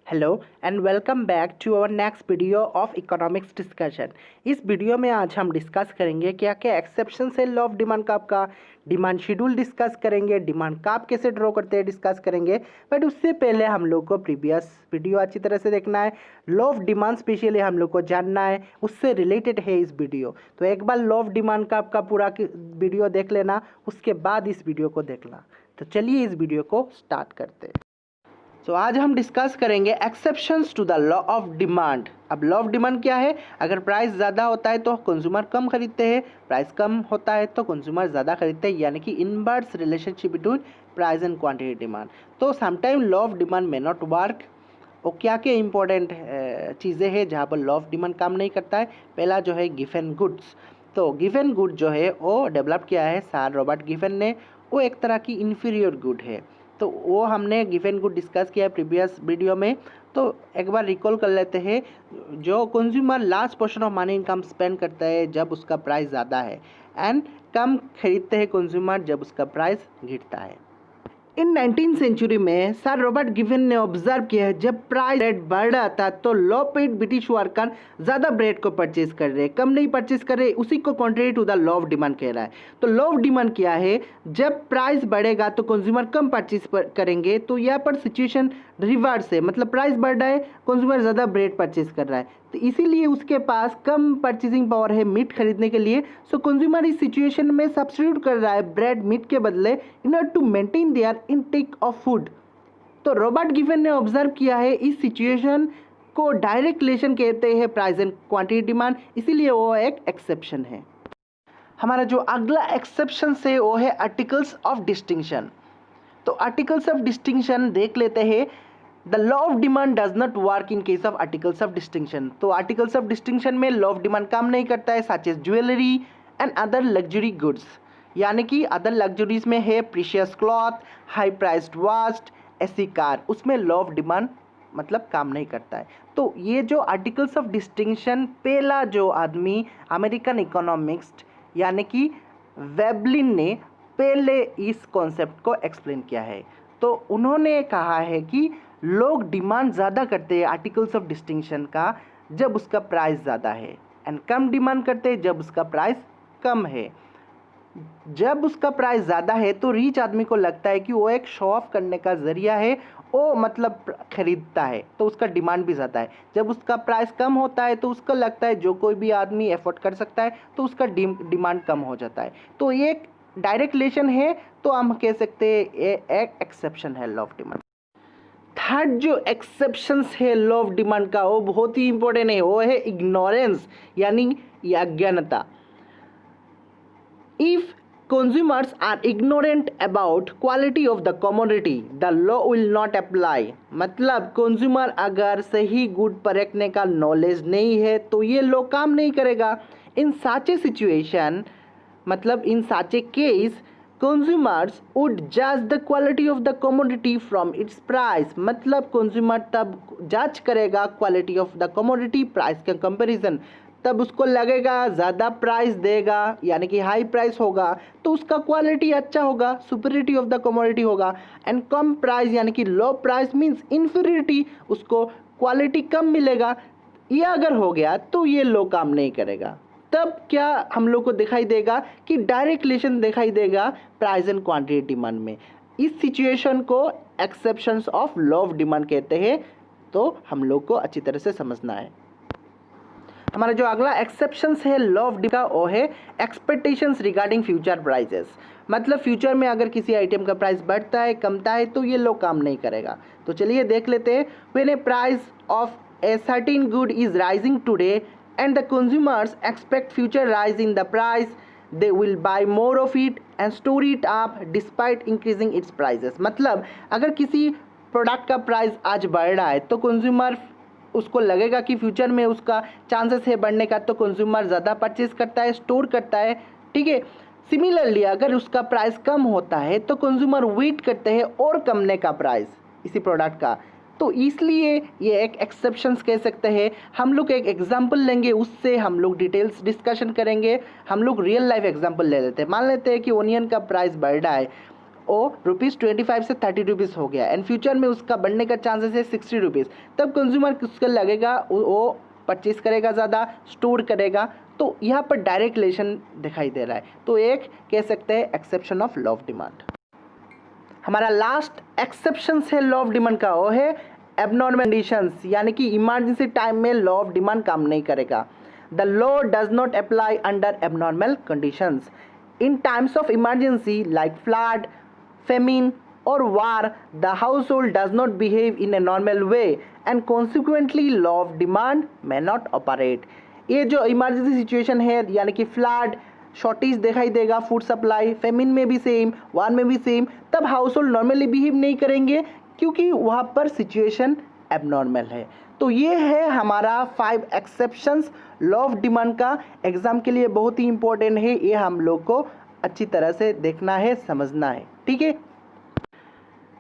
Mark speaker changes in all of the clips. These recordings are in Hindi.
Speaker 1: Hello and welcome back to our next video of economics discussion. इस वीडियो में आज हम डिस्कस करेंगे क्या क्या एक्सेप्शन है लॉ ऑफ डिमांड कर्व का। डिमांड शेड्यूल डिस्कस करेंगे, डिमांड कर्व कैसे ड्रॉ करते हैं डिस्कस करेंगे। बट उससे पहले हम लोग को प्रीवियस वीडियो अच्छी तरह से देखना है। लॉ ऑफ डिमांड स्पेशली हम लोग को जानना है, उससे रिलेटेड है इस वीडियो। तो एक बार लॉ ऑफ डिमांड कर्व का पूरा वीडियो देख लेना, उसके बाद इस वीडियो को देखना। तो चलिए इस वीडियो को स्टार्ट करते हैं। तो आज हम डिस्कस करेंगे exceptions to the law of demand. अब लॉ ऑफ डिमांड क्या है? अगर प्राइस ज़्यादा होता है तो कंज्यूमर कम खरीदते हैं, प्राइस कम होता है तो कंज्यूमर ज़्यादा खरीदते हैं, यानी कि inverse relationship between price and quantity demand. तो समटाइम लॉ ऑफ डिमांड में नॉट वर्क। और क्या क्या इंपॉर्टेंट चीज़ें हैं जहाँ पर लॉ ऑफ डिमांड काम नहीं करता है? पहला जो है गिवन गुड्स। तो गिवन गुड जो है वो डेवलप किया है सर रॉबर्ट गिवन ने। वो एक तरह की इन्फीरियर गुड है, तो वो हमने गिवन गुड डिस्कस किया है प्रीवियस वीडियो में। तो एक बार रिकॉल कर लेते हैं। जो consumer large portion of money income spend करता है जब उसका प्राइस ज़्यादा है, एंड कम खरीदते हैं कंज्यूमर जब उसका प्राइस घटता है। इन 19th सेंचुरी में सर रॉबर्ट गिवन ने ऑब्जर्व किया है जब प्राइस रेट बढ़ रहा था तो लो पेड ब्रिटिश वर्कर ज़्यादा ब्रेड को परचेज कर रहे, कम नहीं परचेज कर रहे। उसी को contrary to the law of demand कह रहा है। तो लॉ ऑफ डिमांड क्या है? जब प्राइस बढ़ेगा तो कंज्यूमर कम परचेज करेंगे। तो यहाँ पर सिचुएशन रिवर्स है, मतलब प्राइस बढ़ रहा है, कंज्यूमर ज़्यादा ब्रेड परचेज कर रहा है, तो इसीलिए उसके पास कम परचेजिंग पावर है मीट खरीदने के लिए। सो कंज्यूमर इस सिचुएशन में सब्स्टिट्यूट कर रहा है ब्रेड मीट के बदले in order to maintain their intake of food. तो रॉबर्ट गिवन ने ऑब्जर्व किया है इस सिचुएशन को डायरेक्ट रिलेशन कहते हैं प्राइस एंड क्वांटिटी डिमांड, इसीलिए वो एक एक्सेप्शन है। हमारा जो अगला एक्सेप्शन है वो है आर्टिकल्स ऑफ डिस्टिंक्शन। तो आर्टिकल्स ऑफ डिस्टिंक्शन देख लेते हैं। The law of demand does not work in case of articles of distinction. तो आर्टिकल्स ऑफ डिस्टिंक्शन में लॉ ऑफ डिमांड काम नहीं करता है, such as jewellery and other luxury goods. यानी कि अदर लग्जरीज में है precious cloth, high priced watch, ऐसी कार, उसमें लॉ ऑफ डिमांड मतलब काम नहीं करता है। तो ये जो आर्टिकल्स ऑफ डिस्टिंक्शन पहला जो आदमी अमेरिकन इकोनॉमिस्ट यानी कि वेबलिन ने पहले इस कॉन्सेप्ट को एक्सप्लेन किया है। तो उन्होंने कहा है कि लोग डिमांड ज़्यादा करते हैं आर्टिकल्स ऑफ डिस्टिंक्शन का जब उसका प्राइस ज़्यादा है, एंड कम डिमांड करते हैं जब उसका प्राइस कम है। जब उसका प्राइस ज़्यादा है तो रिच आदमी को लगता है कि वो एक शो ऑफ करने का ज़रिया है, वो मतलब खरीदता है, तो उसका डिमांड भी ज़्यादा है। जब उसका प्राइस कम होता है तो उसको लगता है जो कोई भी आदमी एफोर्ड कर सकता है, तो उसका डिमांड कम हो जाता है। तो ये एक डायरेक्ट रिलेशन है, तो हम कह सकते हैं ये एक एक्सेप्शन है लॉ ऑफ डिमांड। थर्ड जो एक्सेप्शंस है लॉ ऑफ डिमांड का वो बहुत ही इंपॉर्टेंट है, वो है इग्नोरेंस यानी अज्ञानता। If consumers are ignorant about quality of the commodity the law will not apply। मतलब कंज्यूमर अगर सही गुड परखने का नॉलेज नहीं है तो ये लॉ काम नहीं करेगा। इन सच ए सिचुएशन मतलब इन सच ए case consumers would judge the quality of the commodity from its price। मतलब कंज्यूमर तब जज करेगा quality of the commodity price के कंपैरिजन। तब उसको लगेगा ज़्यादा प्राइस देगा यानी कि हाई प्राइस होगा तो उसका क्वालिटी अच्छा होगा, सुपीरियरिटी ऑफ द कमोडिटी होगा। एंड कम प्राइस यानी कि लो प्राइस मीन्स इन्फीरियरिटी, उसको क्वालिटी कम मिलेगा। ये अगर हो गया तो ये लो काम नहीं करेगा। तब क्या हम लोग को दिखाई देगा कि डायरेक्ट रिलेशन दिखाई देगा प्राइस एंड क्वांटिटी डिमांड में। इस सिचुएशन को exceptions of law of demand कहते हैं, तो हम लोग को अच्छी तरह से समझना है। हमारा जो अगला एक्सेप्शंस है लॉ ऑफ डिमांड का वो है एक्सपेक्टेशंस रिगार्डिंग फ्यूचर प्राइसेस। मतलब फ्यूचर में अगर किसी आइटम का प्राइस बढ़ता है कमता है तो ये लॉ काम नहीं करेगा। तो चलिए देख लेते हैं। When A price of a certain good is rising today and the consumers expect future rise in the price they will buy more of it and store it up despite increasing its prices। मतलब अगर किसी प्रोडक्ट का प्राइस आज बढ़ रहा है तो कंज्यूमर उसको लगेगा कि फ्यूचर में उसका चांसेस है बढ़ने का, तो कंज्यूमर ज़्यादा परचेज करता है, स्टोर करता है। ठीक है, सिमिलरली अगर उसका प्राइस कम होता है तो कंज्यूमर वेट करते हैं और कमने का प्राइस इसी प्रोडक्ट का। तो इसलिए ये एक एक्सेप्शंस कह सकते हैं। हम लोग एक एग्जांपल लेंगे, उससे हम लोग डिटेल्स डिस्कशन करेंगे। हम लोग रियल लाइफ एग्जांपल ले लेते हैं। मान लेते हैं कि ओनियन का प्राइस बढ़ रहा है वो ₹25 से ₹30 हो गया एंड फ्यूचर में उसका बढ़ने का चांसेस है ₹60, तब कंज्यूमर उसका लगेगा वो परचेज करेगा, ज़्यादा स्टोर करेगा। तो यहाँ पर डायरेक्ट रिलेशन दिखाई दे रहा है, तो एक कह सकते हैं exception of law of demand. हमारा लास्ट एक्सेप्शन है लॉ ऑफ डिमांड का, वो है एबनॉर्मल कंडीशंस, यानी कि इमरजेंसी टाइम में लॉ ऑफ डिमांड काम नहीं करेगा। The law does not apply under abnormal conditions in times of emergency like flood, famine or war. The household does not behave in a normal way and consequently law of demand may not operate. ये जो इमरजेंसी सिचुएशन है यानी कि फ्लड, शॉर्टेज दिखाई देगा, फूड सप्लाई, फेमिन में भी सेम, वार में भी सेम, तब हाउस होल्ड नॉर्मली बिहेव नहीं करेंगे क्योंकि वहाँ पर सिचुएशन एबनॉर्मल है। तो ये है हमारा 5 एक्सेप्शंस लॉ ऑफ डिमांड का। एग्जाम के लिए बहुत ही इंपॉर्टेंट है, ये हम लोग को अच्छी तरह से देखना है, समझना है। ठीक है,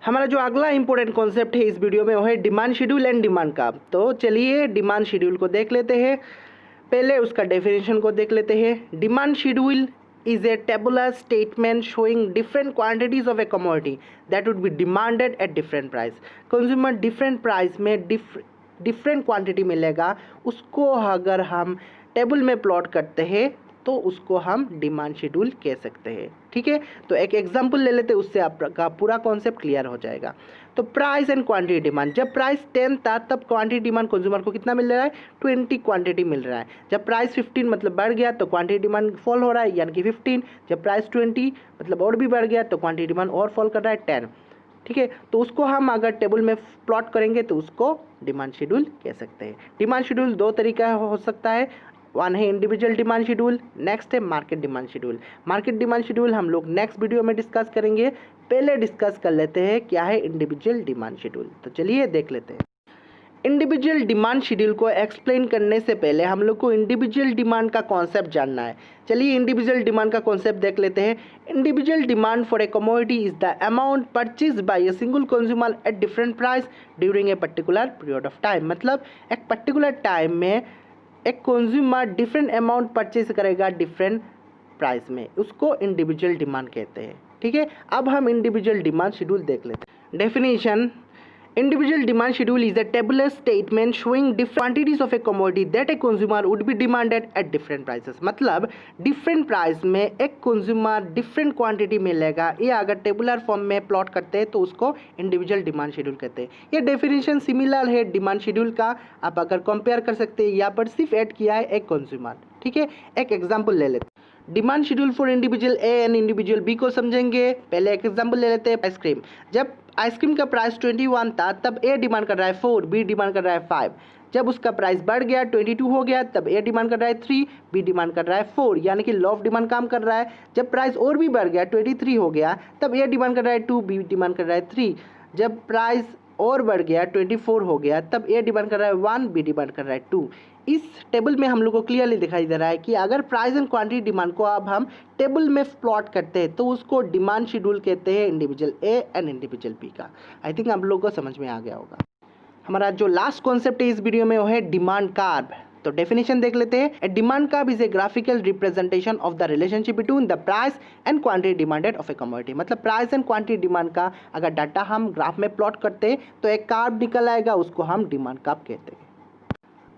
Speaker 1: हमारा जो अगला इंपॉर्टेंट कॉन्सेप्ट है इस वीडियो में वो है डिमांड शेड्यूल एंड डिमांड का। तो चलिए डिमांड शेड्यूल को देख लेते हैं, पहले उसका डेफिनेशन को देख लेते हैं। Demand schedule is a tabular statement showing different quantities of a commodity that would be demanded at different price. Consumer different price में different quantity मिलेगा, उसको अगर हम टेबल में प्लॉट करते हैं तो उसको हम डिमांड शेड्यूल कह सकते हैं। ठीक है, तो एक एग्जांपल ले लेते हैं, उससे आपका पूरा कॉन्सेप्ट क्लियर हो जाएगा। तो प्राइस एंड क्वांटिटी डिमांड, जब प्राइस 10 था तब क्वांटिटी डिमांड कंज्यूमर को कितना मिल रहा है, 20 क्वांटिटी मिल रहा है। जब प्राइस 15 मतलब बढ़ गया तो क्वांटिटी डिमांड फॉल हो रहा है, यानी कि 15। जब प्राइस 20 मतलब और भी बढ़ गया तो क्वांटिटी डिमांड और फॉल कर रहा है, 10। ठीक है, तो उसको हम अगर टेबल में प्लॉट करेंगे तो उसको डिमांड शेड्यूल कह सकते हैं। डिमांड शेड्यूल दो तरीका हो सकता है, वन है इंडिविजुअल डिमांड शेड्यूल, नेक्स्ट है market demand schedule. Market demand schedule हम लोग नेक्स्ट वीडियो में डिस्कस करेंगे, पहले डिस्कस कर लेते हैं क्या है इंडिविजुअल डिमांड शेड्यूल। तो चलिए देख लेते हैं। इंडिविजुअल डिमांड शेड्यूल को एक्सप्लेन करने से पहले हम लोग को इंडिविजुअल डिमांड का कॉन्सेप्ट जानना है। चलिए इंडिविजुअल डिमांड का कॉन्सेप्ट देख लेते हैं। Individual demand for a commodity is the amount purchase by a single consumer at different price during a particular period of time. मतलब एक पर्टिकुलर टाइम में एक कंज्यूमर डिफरेंट अमाउंट परचेज करेगा डिफरेंट प्राइस में, उसको इंडिविजुअल डिमांड कहते हैं। ठीक है, अब हम इंडिविजुअल डिमांड शेड्यूल देख लेते हैं। Definition, individual demand schedule is a tabular statement showing different quantities of a commodity that a consumer would be demanded at different prices. मतलब डिफरेंट प्राइस में एक कंज्यूमर डिफरेंट क्वांटिटी मिलेगा, ये अगर टेबुलर फॉर्म में प्लॉट करते हैं तो उसको इंडिविजुअल डिमांड शेड्यूल कहते हैं। ये डेफिनेशन सिमिलर है डिमांड शेड्यूल का, आप अगर कंपेयर कर सकते हैं, यहाँ पर सिर्फ ऐड किया है एक कंज्यूमर। ठीक है, एक एग्जाम्पल ले लेते हैं। Demand schedule for individual A and individual B को समझेंगे। पहले एक एग्जांपल ले लेते हैं, आइसक्रीम। जब आइसक्रीम का प्राइस 21 था तब ए डिमांड कर रहा है 4, बी डिमांड कर रहा है 5। जब उसका प्राइस बढ़ गया 22 हो गया तब ए डिमांड कर रहा है 3, बी डिमांड कर रहा है 4, यानी कि लॉ ऑफ डिमांड काम कर रहा है। जब प्राइस और भी बढ़ गया 23 हो गया तब ए डिमांड कर रहा है 2, बी डिमांड कर रहा है 3। जब प्राइस और बढ़ गया 24 हो गया तब ए डिमांड कर रहा है 1, बी डिमांड कर रहा है 2। इस टेबल में हम लोग को क्लियरली दिखाई दे रहा है कि अगर प्राइस एंड क्वांटिटी डिमांड को अब हम टेबल में प्लॉट करते हैं तो उसको डिमांड शेड्यूल कहते हैं individual A and individual B का। आई थिंक आप लोगों को समझ में आ गया होगा। हमारा जो लास्ट कॉन्सेप्ट है इस वीडियो में वो है डिमांड कर्व। तो डेफिनेशन देख लेते हैं। A demand curve is a graphical representation of the relationship between the price and quantity demanded of a commodity. मतलब प्राइस एंड क्वांटिटी डिमांड का अगर डाटा हम ग्राफ में प्लॉट करते हैं तो एक कर्व निकल आएगा, उसको हम डिमांड कर्व कहते हैं।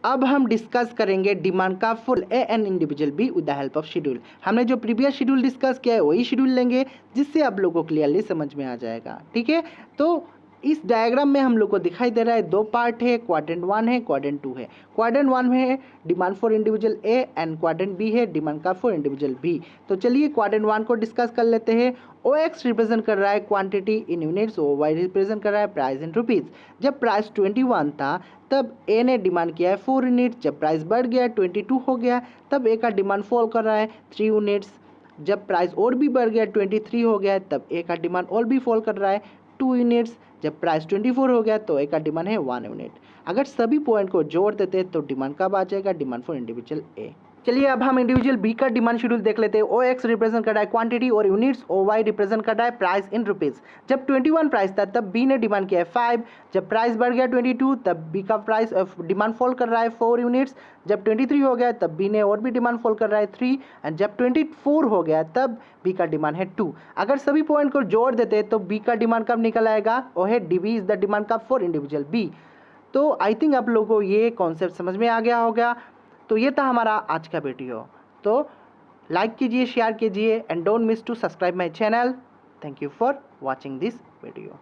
Speaker 1: अब हम डिस्कस करेंगे demand curve for a and individual be with the help of schedule. हमने जो प्रीवियस शेड्यूल डिस्कस किया है वही शेड्यूल लेंगे जिससे आप लोगों को क्लियरली समझ में आ जाएगा। ठीक है, तो इस डायग्राम में हम लोग को दिखाई दे रहा है दो पार्ट है, क्वाड्रेंट 1 है, क्वाड्रेंट 2 है। क्वाड्रेंट 1 में है demand for individual A and quadrant B है demand curve for individual B. तो चलिए क्वाड्रेंट 1 को डिस्कस कर लेते हैं। ओ एक्स रिप्रेजेंट कर रहा है quantity in units, O Y represent कर रहा है प्राइस इन रुपीज़। जब प्राइस 21 था तब ए ने डिमांड किया है 4 यूनिट्स। जब प्राइस बढ़ गया 22 हो गया तब ए का डिमांड फॉल कर रहा है 3 यूनिट्स। जब प्राइस और भी बढ़ गया 23 हो गया तब ए का डिमांड और भी फॉल कर रहा है 2 यूनिट्स। जब प्राइस 24 हो गया तो ए का डिमांड है 1 यूनिट। अगर सभी पॉइंट को जोड़ देते हैं तो डिमांड कब आ जाएगा, डिमांड फॉर इंडिविजुअल ए। चलिए अब हम इंडिविजुअल बी का डिमांड शेड्यूल देख लेते हैं। ओ एक्स रिप्रेजेंट कर रहा है क्वांटिटी और यूनिट्स, ओ वाई रिप्रेजेंट कर रहा है प्राइस इन रुपीज़। जब 21 प्राइस था तब बी ने डिमांड किया है 5, जब प्राइस बढ़ गया 22 तब बी का प्राइस डिमांड फॉल कर रहा है 4 यूनिट्स, जब 23 हो गया तब बी ने और भी डिमांड फॉल कर रहा है 3, एंड जब 24 हो गया तब बी का डिमांड है 2। अगर सभी पॉइंट को जोड़ देते हैं तो बी का डिमांड कब निकल आएगा, वो है D B is the demand curve for individual B. तो आई थिंक आप लोगों को ये कॉन्सेप्ट समझ में आ गया होगा। तो ये था हमारा आज का वीडियो। तो लाइक कीजिए, शेयर कीजिए and don't miss to subscribe my channel. Thank you for watching this video.